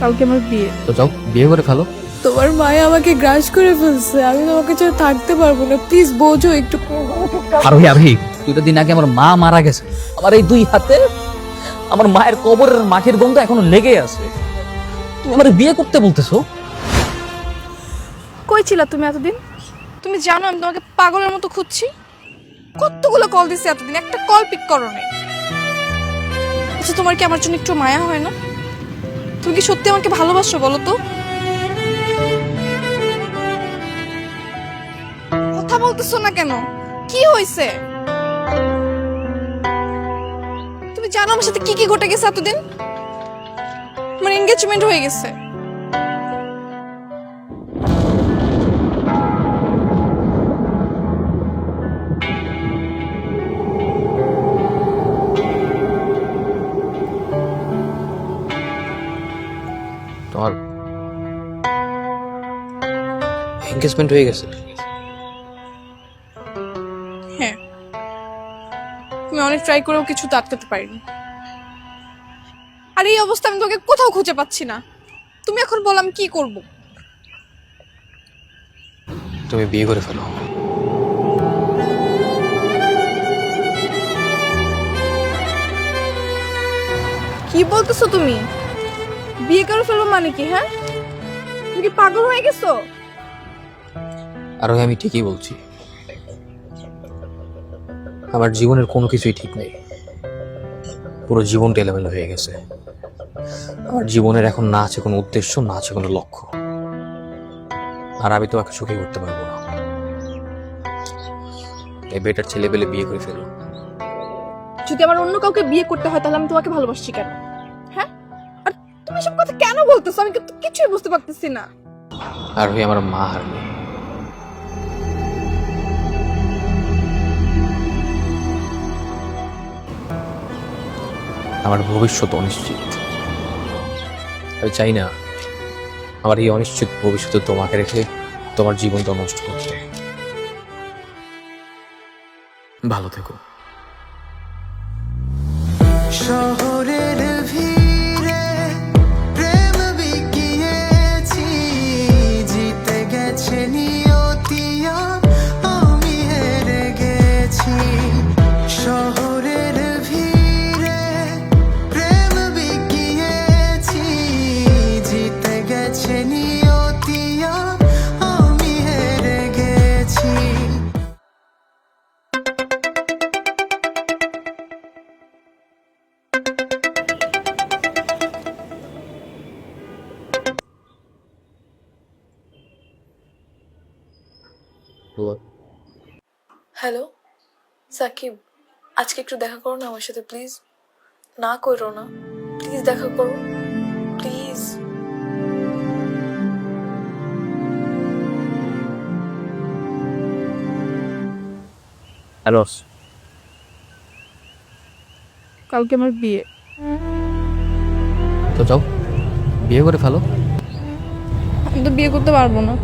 কালকে আমার বিয়ে। তো যাও বিয়ে করে ফেলো। তোমার মায়ে আমাকে গ্রাস করে ফেলছে, আমি তোমাকে ছাড়া থাকতে পারবো না, প্লিজ বোঝো একটু। আরোহী দুটো দিন আগে আমার মা মারা গেছে, আমার এই দুই হাতে আমার মায়ের কবরের মাটির গন্ধ এখনো লেগে আছে। তুমি আমার বিয়ে করতে বলতেছো? কই ছিলা তুমি এতদিন? তুমি জানো আমি তোমাকে পাগলের মতো খুঁজছি, কতগুলো কল দিছি এতদিন, একটা কল পিক করো না। আচ্ছা তোমার কি আমার জন্য একটু মায়া হয় না? তুমি কি সত্যি আমাকে ভালোবাসো বলো তো? কথা বলতেছো না কেন? কি হয়েছে? তুমি জানো আমার সাথে কি কি ঘটে গেছে এতদিন? আমার এনগেজমেন্ট হয়ে গেছে। তোমার এনগেজমেন্ট হয়ে গেছে? হ্যাঁ, তুমি অনেক ট্রাই করেও কিছু তো আটকাতে পারিনি। আর এই অবস্থা আমি তোকে কোথাও খুঁজে পাচ্ছি না। তুমি এখন বল আমি কি করব? তুমি বিয়ে করে ফেলো। কি বলতেছো তুমি? বিয়ে করে ফেলবো মানে কি? হ্যাঁ, তুমি কি পাগল হয়ে গেছো? আরোহী আমি ঠিকই বলছি, আমার জীবনের কোনো কিছুই ঠিক নেই, পুরো জীবনটা এলোমেলো হয়ে গেছে। আমার জীবনের এখন না আছে কোনো উদ্দেশ্য, না আছে কোনো লক্ষ্য, আর আমি তোমাকে সুখী করতে পারবো না। এই বেটার ছেলে পেলে বিয়ে করে ফেলো। যদি আমার অন্য কাউকে বিয়ে করতে হয় তাহলে আমি তোমাকে ভালোবাসছি কেন? হ্যাঁ, আর তুমি সব কথা কেন বলতেছো? আমি কিন্তু কিছুই বুঝতে পারতেছি না। আরোহী আমার মা আর মেয়ে, আমার ভবিষ্যৎ অনিশ্চিত। আমি চাই না আমার এই অনিশ্চিত ভবিষ্যতে তোমাকে রেখে তোমার জীবনটা নষ্ট করতে। ভালো থেকো। শহরের ভিড়ে প্রেম বিকিয়েছি, জিতে গেছে নিয়তিয়া, আমি হেরে গেছি। শহরের ভিড়ে প্রেম বিকিয়েছি, জিতে গেছে নিয়তিয়া, আমি হেরে গেছি। হ্যালো সাকিব, আজকে একটু দেখা করো না আমার সাথে প্লিজ। না করো না, প্লিজ দেখা করো প্লিজ। হ্যালো, কালকে আমার বিয়ে। তো যাও বিয়ে করে ফেলো। আমি তো বিয়ে করতে পারবো না,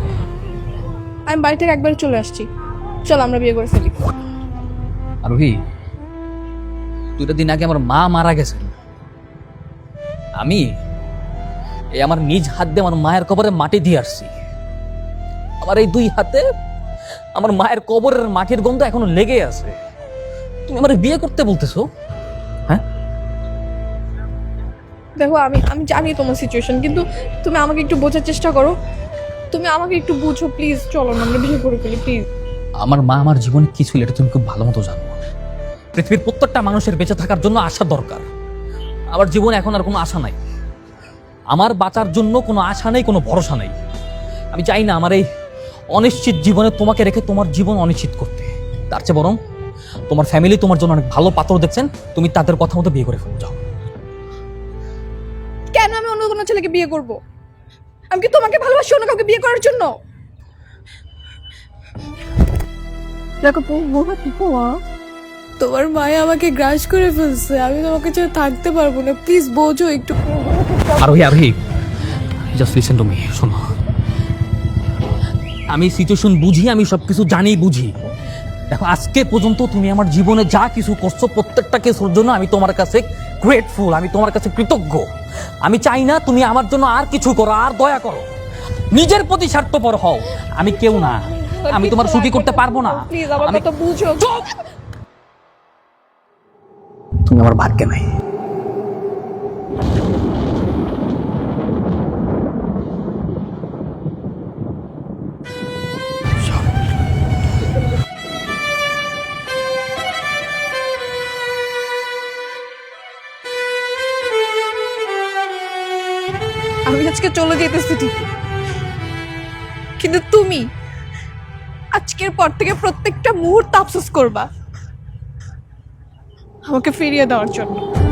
আমি বাড়ি থেকে একবার চলে আসছি। চল আমরা বিয়ে করে ফেলি। আরোহী দুটো দিন আগে আমার মা মারা গেছে, আমি এই আমার নিজ হাত দিয়ে আমার মায়ের কবরে মাটি দিয়ে আসছি। আমার এই দুই হাতে আমার মায়ের কবরের মাটির গন্ধ এখনো লেগে আছে। তুমি আমার বিয়ে করতে বলতেছো? হ্যাঁ, দেখো আমি আমি জানি তোমার সিচুয়েশন, কিন্তু তুমি আমাকে একটু বোঝার চেষ্টা করো। তুমি আমাকে একটু বুঝো প্লিজ। চলো না আমরা বিয়ে করে ফেলি প্লিজ। আমার মা আমার জীবনে কি ছিল এটা তুমি খুব ভালো মতো জানো। পৃথিবীর প্রত্যেকটা মানুষের বেঁচে থাকার জন্য আশা দরকার। আমার জীবনে এখন আর কোনো আশা নাই, আমার বাঁচার জন্য কোনো আশা নেই, কোনো ভরসা নেই। আমি চাই না আমার এই অনিশ্চিত জীবনে তোমাকে রেখে তোমার জীবন অনিশ্চিত করতে। তার চেয়ে বরং তোমার ফ্যামিলি তোমার জন্য অনেক ভালো পাত্র দেখছেন, তুমি তাদের কথা মতো বিয়ে করে ফেলো। যাও। কেন আমি অন্য কোনো ছেলেকে বিয়ে করব? আমি কি তোমাকে ভালোবাসি অন্য কাউকে বিয়ে করার জন্য? দেখো তোমার মায়ে আমাকে গ্রাস করে ফেলছে, আমি তোমাকে ছাড়া থাকতে পারবো না, প্লিজ বোঝো একটু। আরোহী জাস্ট লিসেন টু মি। শোনো, আমি সিচুয়েশন বুঝি, আমি সবকিছু জানি বুঝি, দেখো, আজকে পর্যন্ত তুমি আমার জীবনে যা কিছু করছো প্রত্যেকটা কিছুর জন্য আমি তোমার কাছে গ্রেটফুল, আমি তোমার কাছে কৃতজ্ঞ। আমি চাই না তুমি আমার জন্য আর কিছু করো, আর দয়া করো। নিজের প্রতি স্বার্থপর হও। আমি কেউ না, আমি তোমার সুখী করতে পারবো না। প্লিজ আমার আমি- কথা বুঝো। চুপ! তুমি আমার ভাগ্যে নাই। আমি আজকে চলে যেতেছি ঠিকই, কিন্তু তুমি আজকের পর থেকে প্রত্যেকটা মুহূর্ত আফসোস করবা আমাকে ফিরিয়ে দেওয়ার জন্য।